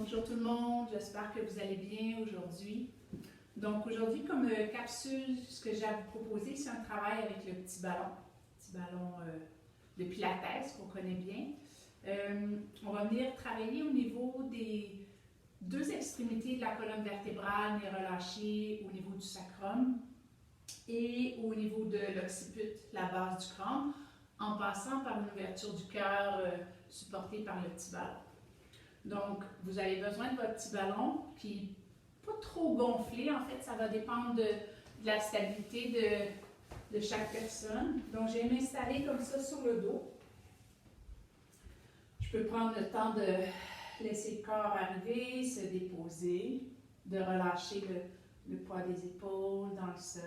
Bonjour tout le monde, j'espère que vous allez bien aujourd'hui. Donc aujourd'hui, comme capsule, ce que j'ai à vous proposer, c'est un travail avec le petit ballon de Pilates qu'on connaît bien. On va venir travailler au niveau des deux extrémités de la colonne vertébrale, les relâchées au niveau du sacrum et au niveau de l'occiput, la base du crâne, en passant par une ouverture du cœur supportée par le petit ballon. Donc, vous avez besoin de votre petit ballon qui n'est pas trop gonflé. En fait, ça va dépendre de la stabilité de chaque personne. Donc, je vais m'installer comme ça sur le dos. Je peux prendre le temps de laisser le corps arriver, se déposer, de relâcher le poids des épaules dans le sol.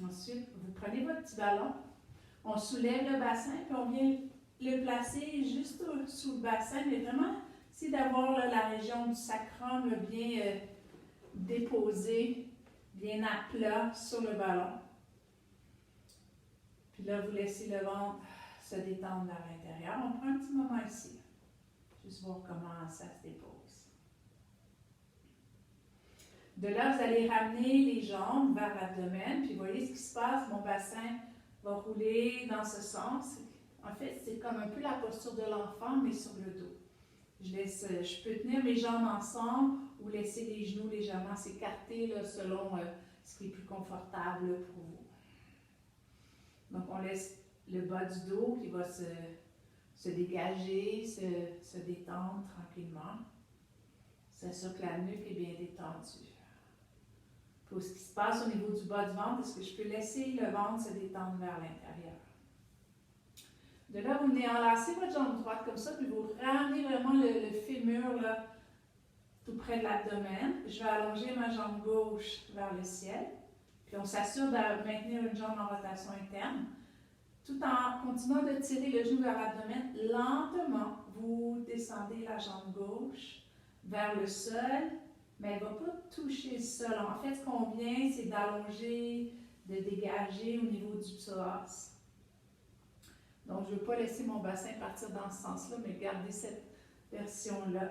Ensuite, vous prenez votre petit ballon. On soulève le bassin, puis on vient le placer juste sous le bassin, mais vraiment, c'est d'avoir la région du sacrum bien déposée, bien à plat sur le ballon. Puis là, vous laissez le ventre se détendre vers l'intérieur. On prend un petit moment ici, juste voir comment ça se dépose. De là, vous allez ramener les jambes vers l'abdomen, puis vous voyez ce qui se passe, mon bassin va rouler dans ce sens. En fait, c'est comme un peu la posture de l'enfant, mais sur le dos. Je peux tenir mes jambes ensemble ou laisser les genoux légèrement s'écarter selon ce qui est plus confortable pour vous. Donc, on laisse le bas du dos qui va se dégager, se détendre tranquillement. S'assure que la nuque est bien détendue. Pour ce qui se passe au niveau du bas du ventre, est-ce que je peux laisser le ventre se détendre vers l'intérieur? De là, vous venez enlacer votre jambe droite comme ça, puis vous ramenez vraiment le fémur là, tout près de l'abdomen. Je vais allonger ma jambe gauche vers le ciel, puis on s'assure de maintenir une jambe en rotation interne. Tout en continuant de tirer le genou vers l'abdomen, lentement, vous descendez la jambe gauche vers le sol, mais elle ne va pas toucher le sol. En fait, ce qu'on vient, c'est d'allonger, de dégager au niveau du psoas. Donc, je ne veux pas laisser mon bassin partir dans ce sens-là, mais garder cette version-là.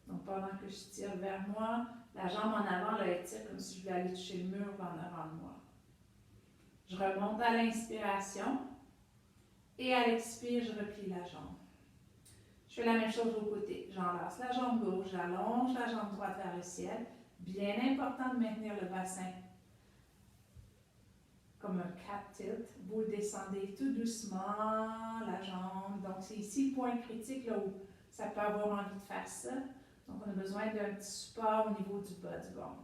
Donc, pendant que je tire vers moi, la jambe en avant, là, elle tire comme si je voulais aller toucher le mur en avant de moi. Je remonte à l'inspiration et à l'expire, je replie la jambe. Je fais la même chose de l'autre côté. J'enlace la jambe gauche, j'allonge la jambe droite vers le ciel. Bien important de maintenir le bassin comme un cat tilt. Vous le descendez tout doucement, la jambe. Donc, c'est ici le point critique là où ça peut avoir envie de faire ça. Donc, on a besoin d'un petit support au niveau du bas du ventre.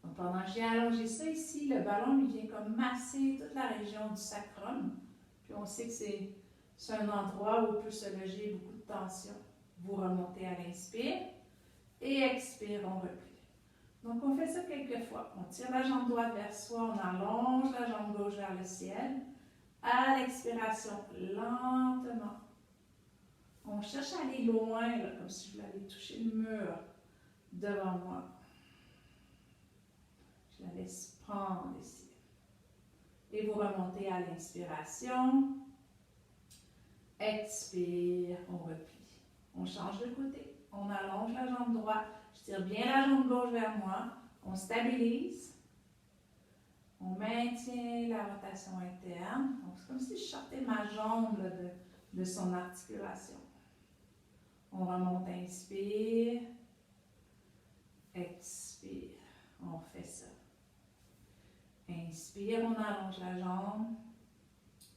Donc, pendant que j'ai allongé ça ici, le ballon il vient comme masser toute la région du sacrum. Puis, on sait que c'est un endroit où peut se loger beaucoup de tension. Vous remontez à l'inspire et expire, on replie. Donc, on fait ça quelques fois. On tire la jambe droite vers soi, on allonge la jambe gauche vers le ciel. À l'expiration, lentement. On cherche à aller loin, là, comme si je voulais aller toucher le mur devant moi. Je la laisse prendre ici. Et vous remontez à l'inspiration. Expire, on replie. On change de côté. On allonge la jambe droite. Je tire bien la jambe gauche vers moi. On stabilise. On maintient la rotation interne. Donc, c'est comme si je sortais ma jambe là, de son articulation. On remonte, inspire. Expire. On fait ça. Inspire, on allonge la jambe.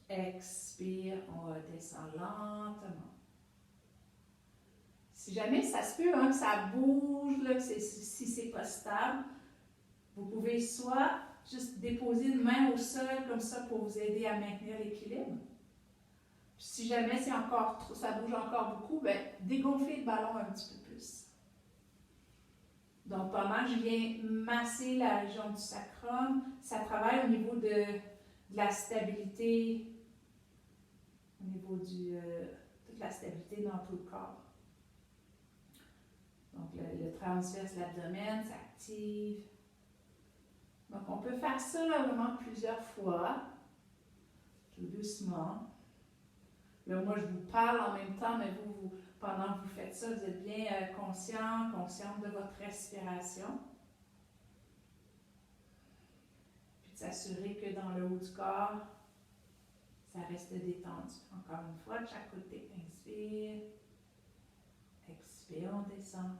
Expire, on redescend lentement. Si jamais ça se peut que ça bouge, là, si c'est pas stable, vous pouvez soit juste déposer une main au sol comme ça pour vous aider à maintenir l'équilibre. Si jamais c'est encore trop, ça bouge encore beaucoup, ben, dégonflez le ballon un petit peu plus. Donc pendant que je viens masser la région du sacrum, ça travaille au niveau de la stabilité, au niveau toute la stabilité dans tout le corps. Donc, le transverse de l'abdomen s'active. Donc, on peut faire ça là, vraiment plusieurs fois. tout doucement. Là, moi, je vous parle en même temps, mais pendant que vous faites ça, vous êtes bien consciente de votre respiration. Puis de s'assurer que dans le haut du corps, ça reste détendu. Encore une fois, de chaque côté, inspire, expire, on descend.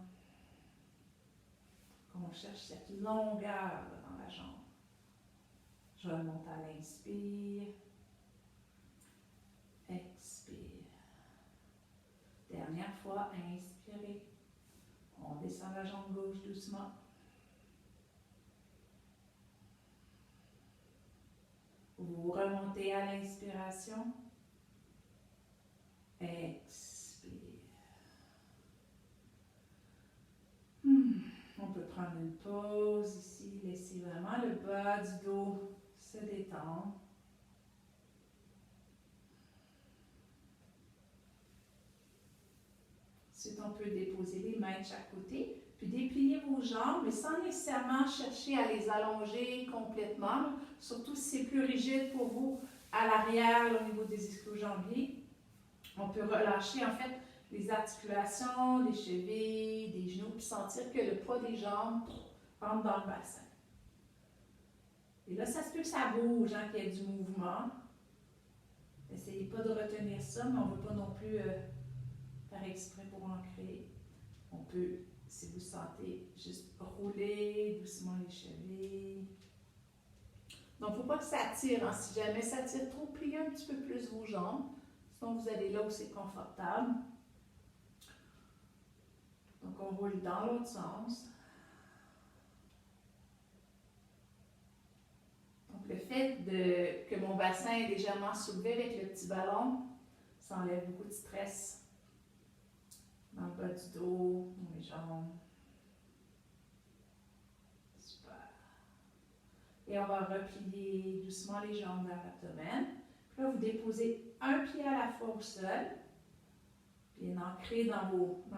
On cherche cette longueur dans la jambe. Je remonte à l'inspire. Expire. Dernière fois, inspirez. On descend la jambe gauche doucement. Vous remontez à l'inspiration. Expire. On peut prendre une pause ici. Laissez vraiment le bas du dos se détendre. Ensuite, on peut déposer les mains de chaque côté, puis déplier vos jambes, mais sans nécessairement chercher à les allonger complètement, surtout si c'est plus rigide pour vous à l'arrière, au niveau des ischio-jambiers. On peut relâcher en fait les articulations, des chevilles, des genoux, puis sentir que le poids des jambes rentre dans le bassin. Et là, ça se peut que ça bouge, qu'il y ait du mouvement. N'essayez pas de retenir ça, mais on ne veut pas non plus faire exprès pour ancrer. On peut, si vous sentez, juste rouler doucement les chevilles. Donc, il ne faut pas que ça tire. Si jamais ça tire trop, pliez un petit peu plus vos jambes. Sinon, vous allez là où c'est confortable. Donc, on roule dans l'autre sens. Donc, le fait que mon bassin est légèrement soulevé avec le petit ballon, ça enlève beaucoup de stress dans le bas du dos, dans les jambes. Super. Et on va replier doucement les jambes vers l'abdomen. Puis là, vous déposez un pied à la fois au sol, bien ancré dans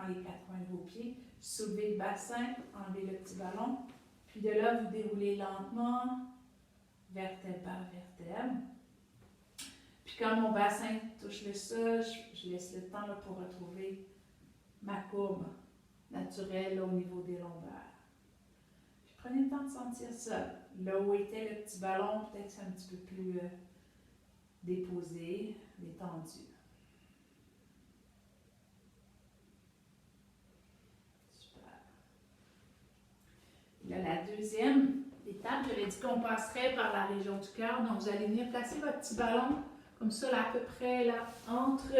les quatre coins de vos pieds. Soulevez le bassin, enlevez le petit ballon. Puis de là, vous déroulez lentement, vertèbre par vertèbre. Puis quand mon bassin touche le sol, je laisse le temps là, pour retrouver ma courbe naturelle là, au niveau des longueurs. Puis prenez le temps de sentir ça. Là où était le petit ballon, peut-être que c'est un petit peu plus déposé, détendu. Super. Là, la deuxième étape, j'avais dit qu'on passerait par la région du cœur. Donc, vous allez venir placer votre petit ballon, comme ça, là, à peu près, là, entre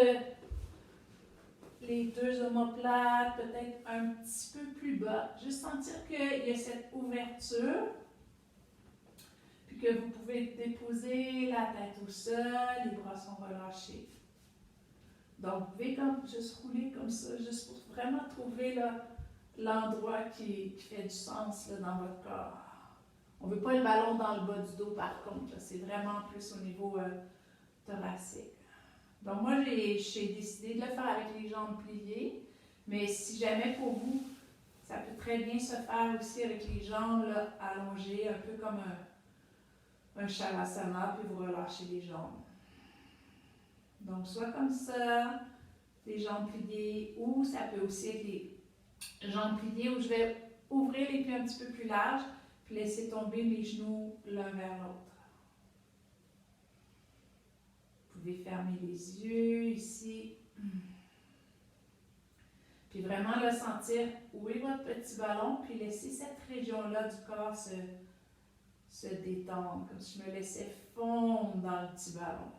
les deux omoplates, peut-être un petit peu plus bas. Juste sentir qu'il y a cette ouverture. Puis que vous pouvez déposer la tête au sol, les bras sont relâchés. Donc, vous pouvez juste rouler comme ça, juste pour vraiment trouver l'endroit qui fait du sens là, dans votre corps. On ne veut pas le ballon dans le bas du dos, par contre. C'est vraiment plus au niveau thoracique. Donc, moi, j'ai décidé de le faire avec les jambes pliées. Mais si jamais pour vous, ça peut très bien se faire aussi avec les jambes là, allongées, un peu comme un shavasana, puis vous relâchez les jambes. Donc, soit comme ça, les jambes pliées, ou ça peut aussi être les jambes pliées où je vais ouvrir les pieds un petit peu plus larges, puis laisser tomber mes genoux l'un vers l'autre. Vous pouvez fermer les yeux ici. Puis vraiment là, sentir où est votre petit ballon, puis laisser cette région-là du corps se détendre, comme si je me laissais fondre dans le petit ballon.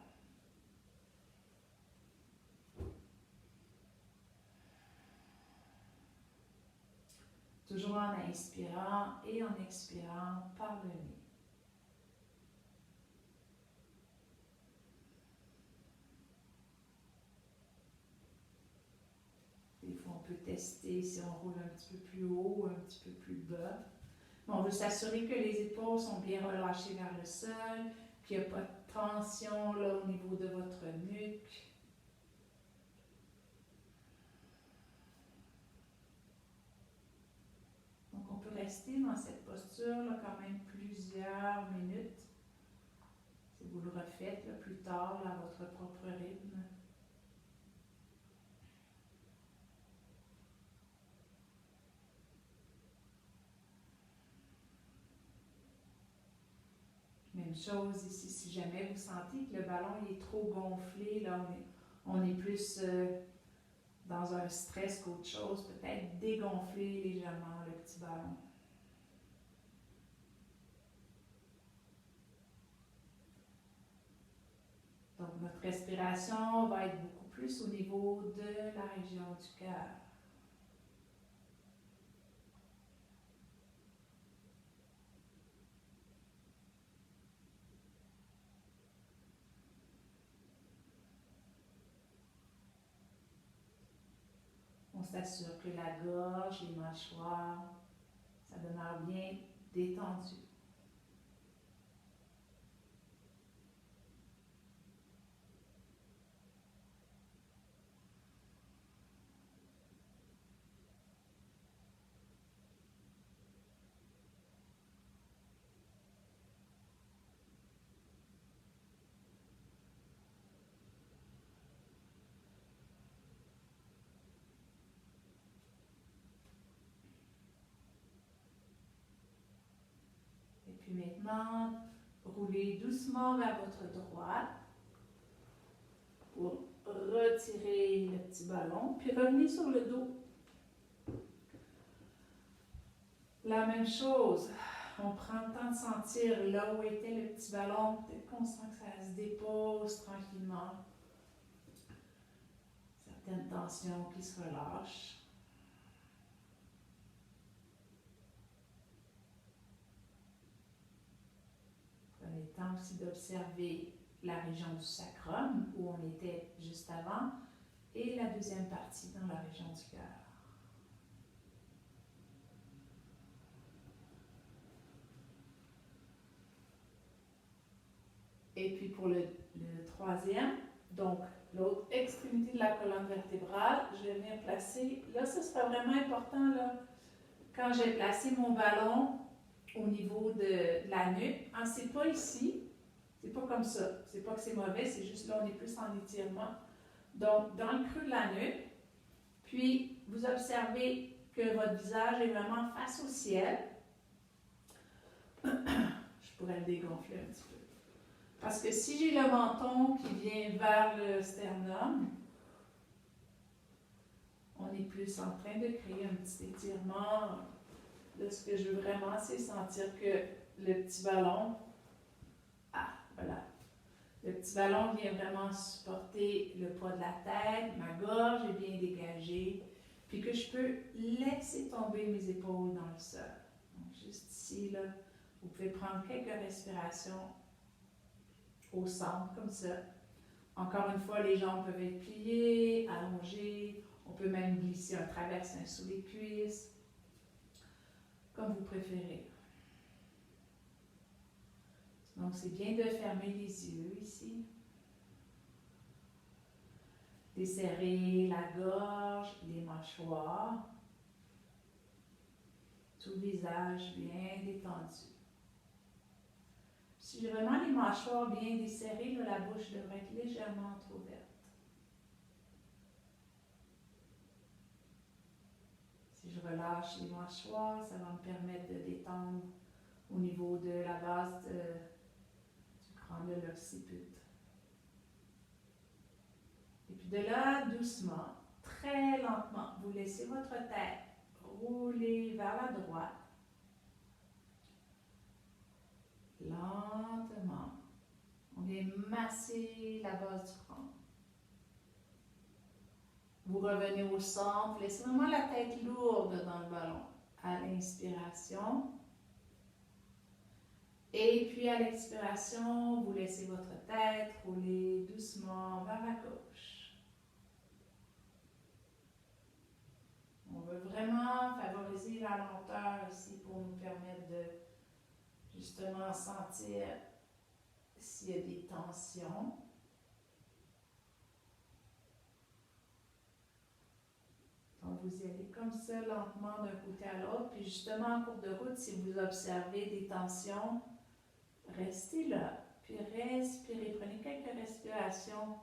Toujours en inspirant et en expirant par le nez. Des fois, on peut tester si on roule un petit peu plus haut ou un petit peu plus bas. Mais on veut s'assurer que les épaules sont bien relâchées vers le sol, qu'il n'y a pas de tension là, au niveau de votre nuque. Donc, on peut rester dans cette posture là, quand même plusieurs minutes. C'est Vous le refaites là, plus tard à votre propre rythme. Même chose ici, si jamais vous sentez que le ballon il est trop gonflé, là, on est plus dans un stress qu'autre chose, peut-être dégonfler légèrement le petit ballon. Donc, notre respiration va être beaucoup plus au niveau de la région du cœur. On s'assure que la gorge, les mâchoires, ça demeure bien détendu. Et puis maintenant, roulez doucement vers votre droite pour retirer le petit ballon, puis revenez sur le dos. La même chose, on prend le temps de sentir là où était le petit ballon, peut-être qu'on sent que ça se dépose tranquillement. Certaines tensions qui se relâchent. Prenez le temps aussi d'observer la région du sacrum, où on était juste avant, et la deuxième partie dans la région du cœur. Et puis pour le troisième, donc l'autre extrémité de la colonne vertébrale, je vais venir placer, là ça sera vraiment important, là, quand j'ai placé mon ballon au niveau de la nuque, hein, c'est pas ici, c'est pas comme ça, c'est pas que c'est mauvais, c'est juste là on est plus en étirement. Donc dans le creux de la nuque, puis vous observez que votre visage est vraiment face au ciel. Je pourrais le dégonfler un petit peu. Parce que si j'ai le menton qui vient vers le sternum, on est plus en train de créer un petit étirement. Là, ce que je veux vraiment, c'est sentir que le petit ballon, voilà, le petit ballon vient vraiment supporter le poids de la tête, ma gorge est bien dégagée, puis que je peux laisser tomber mes épaules dans le sol. Donc, juste ici, là, vous pouvez prendre quelques respirations au centre, comme ça. Encore une fois, les jambes peuvent être pliées, allongées. On peut même glisser un traversin sous les cuisses, comme vous préférez. Donc, c'est bien de fermer les yeux ici. Desserrer la gorge, les mâchoires. Tout le visage bien détendu. Si j'ai vraiment les mâchoires bien desserrées, là, la bouche devrait être légèrement entrouverte. Si je relâche les mâchoires, ça va me permettre de détendre au niveau de la base du crâne de l'occiput. Et puis de là, doucement, très lentement, vous laissez votre tête rouler vers la droite. Lentement, on vient masser la base du crâne. Vous revenez au centre, laissez vraiment la tête lourde dans le ballon à l'inspiration. Et puis à l'expiration, vous laissez votre tête rouler doucement vers la gauche. On veut vraiment favoriser la lenteur ici pour nous permettre de justement sentir s'il y a des tensions. Donc vous y allez comme ça lentement d'un côté à l'autre. Puis justement en cours de route, si vous observez des tensions, restez là. Puis respirez, prenez quelques respirations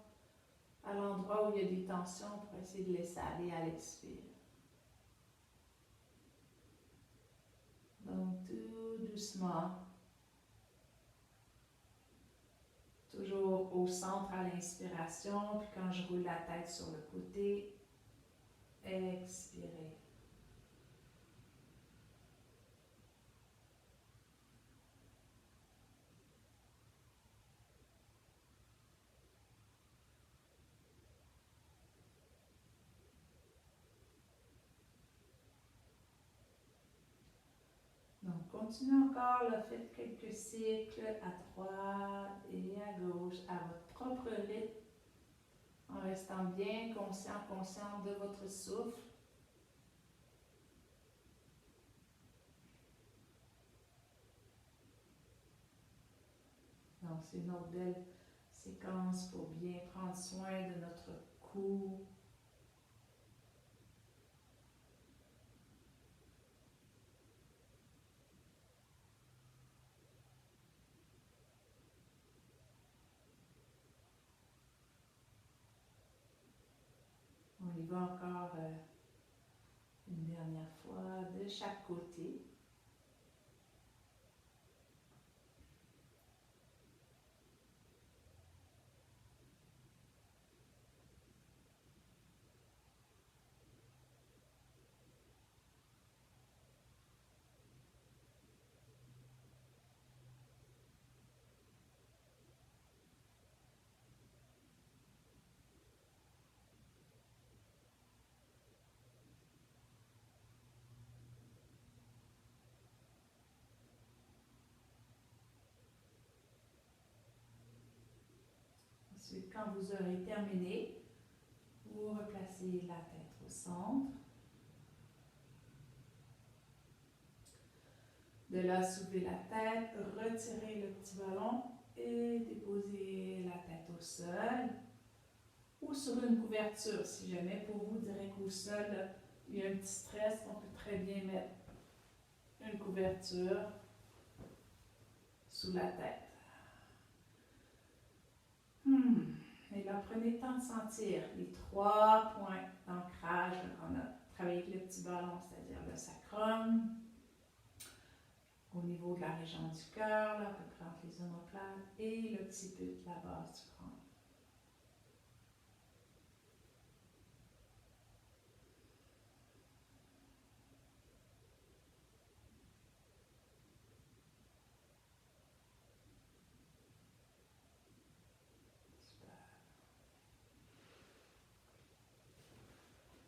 à l'endroit où il y a des tensions pour essayer de laisser aller à l'expire. Donc tout doucement, toujours au centre à l'inspiration, puis quand je roule la tête sur le côté, expirez. Donc, continuez encore, là, faites quelques cycles à droite et à gauche, à votre propre rythme, en restant bien conscient, consciente de votre souffle. Donc, c'est une autre belle séquence pour bien prendre soin de notre cou. On y va encore une dernière fois de chaque côté. Ensuite, quand vous aurez terminé, vous replacez la tête au centre. De là, soulevez la tête, retirez le petit ballon et déposez la tête au sol ou sur une couverture. Si jamais pour vous, direct au sol, là, il y a un petit stress, on peut très bien mettre une couverture sous la tête. Et là, prenez le temps de sentir les 3 points d'ancrage. On a travaillé avec le petit ballon, c'est-à-dire le sacrum, au niveau de la région du cœur, là, à peu près entre les omoplates, et le petit but de la base du crâne.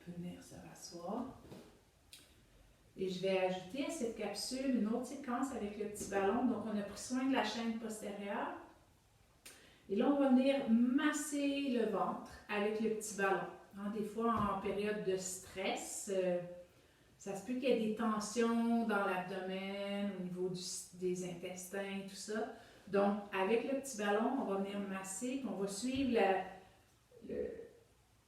Venir se rasseoir. Et je vais ajouter à cette capsule une autre séquence avec le petit ballon. Donc, on a pris soin de la chaîne postérieure. Et là, on va venir masser le ventre avec le petit ballon. Des fois, en période de stress, ça se peut qu'il y ait des tensions dans l'abdomen, au niveau des intestins, tout ça. Donc, avec le petit ballon, on va venir masser, puis on va suivre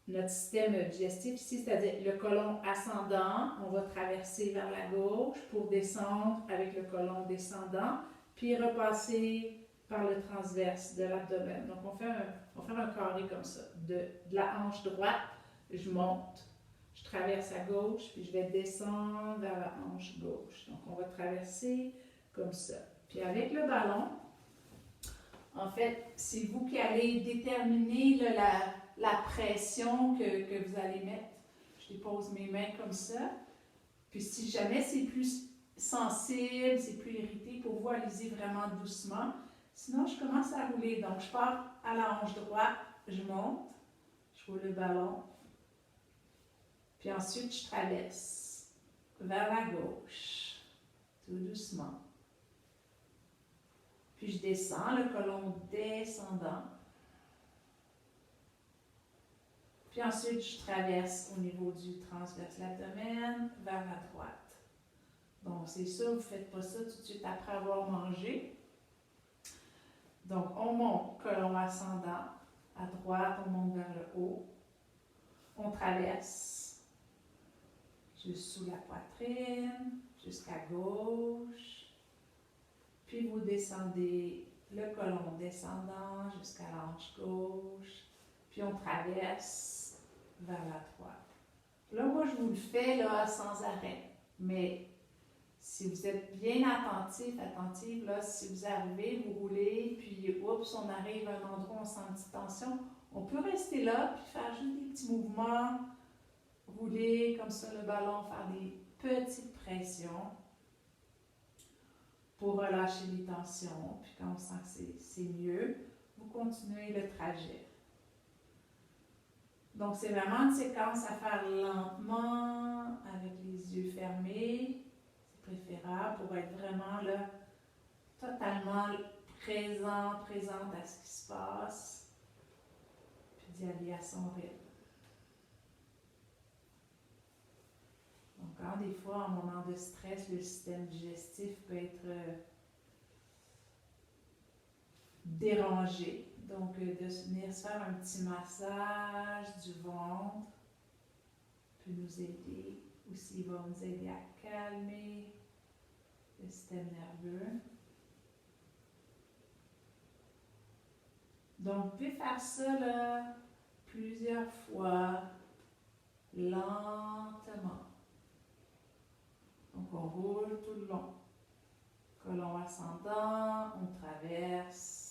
notre système digestif ici, c'est-à-dire le côlon ascendant, on va traverser vers la gauche pour descendre avec le côlon descendant, puis repasser par le transverse de l'abdomen. Donc, on va faire un carré comme ça. De la hanche droite, je monte, je traverse à gauche, puis je vais descendre vers la hanche gauche. Donc, on va traverser comme ça. Puis avec le ballon, en fait, c'est vous qui allez déterminer là, la pression que vous allez mettre. Je dépose mes mains comme ça. Puis si jamais c'est plus sensible, c'est plus irrité, pour vous, allez-y vraiment doucement. Sinon, je commence à rouler. Donc, je pars à la hanche droite, je monte, je roule le ballon. Puis ensuite, je traverse vers la gauche, tout doucement. Puis je descends, le côlon descendant. Puis ensuite, je traverse au niveau du transverse l'abdomen vers la droite. Donc, c'est sûr, vous ne faites pas ça tout de suite après avoir mangé. Donc, on monte, côlon ascendant à droite, on monte vers le haut. On traverse juste sous la poitrine, jusqu'à gauche. Puis vous descendez le côlon descendant jusqu'à l'hanche gauche, puis on traverse vers la droite. Là, moi, je vous le fais là, sans arrêt, mais si vous êtes bien attentive, là, si vous arrivez, vous roulez, puis oups, on arrive à un endroit où on sent une petite tension, on peut rester là, puis faire juste des petits mouvements, rouler comme ça le ballon, faire des petites pressions pour relâcher les tensions. Puis quand on sent que c'est mieux, vous continuez le trajet. Donc, c'est vraiment une séquence à faire lentement, avec les yeux fermés. C'est préférable pour être vraiment là, totalement présente à ce qui se passe, puis d'y aller à son rythme. Donc, quand des fois, en moment de stress, le système digestif peut être dérangé. Donc, de venir se faire un petit massage du ventre peut nous aider. Aussi, il va nous aider à calmer le système nerveux. Donc, vous pouvez faire ça là, plusieurs fois, lentement. Donc, on roule tout le long. Côlon ascendant, on traverse.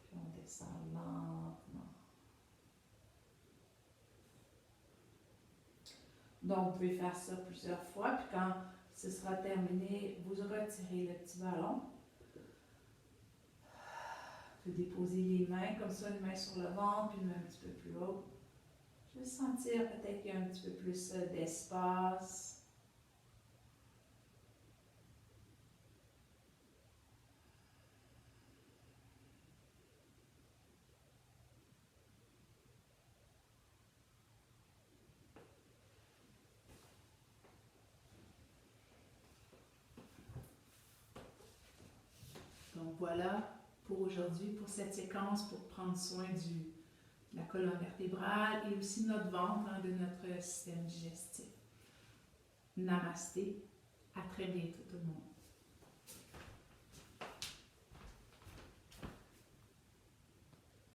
Puis on descend lentement. Donc, vous pouvez faire ça plusieurs fois. Puis quand ce sera terminé, vous retirez le petit ballon. Vous pouvez déposer les mains comme ça, une main sur le ventre, puis une main un petit peu plus haut. Juste sentir peut-être qu'il y a un petit peu plus d'espace. Donc voilà pour aujourd'hui, pour cette séquence, pour prendre soin de la colonne vertébrale et aussi de notre ventre, hein, de notre système digestif. Namasté. À très bientôt tout le monde.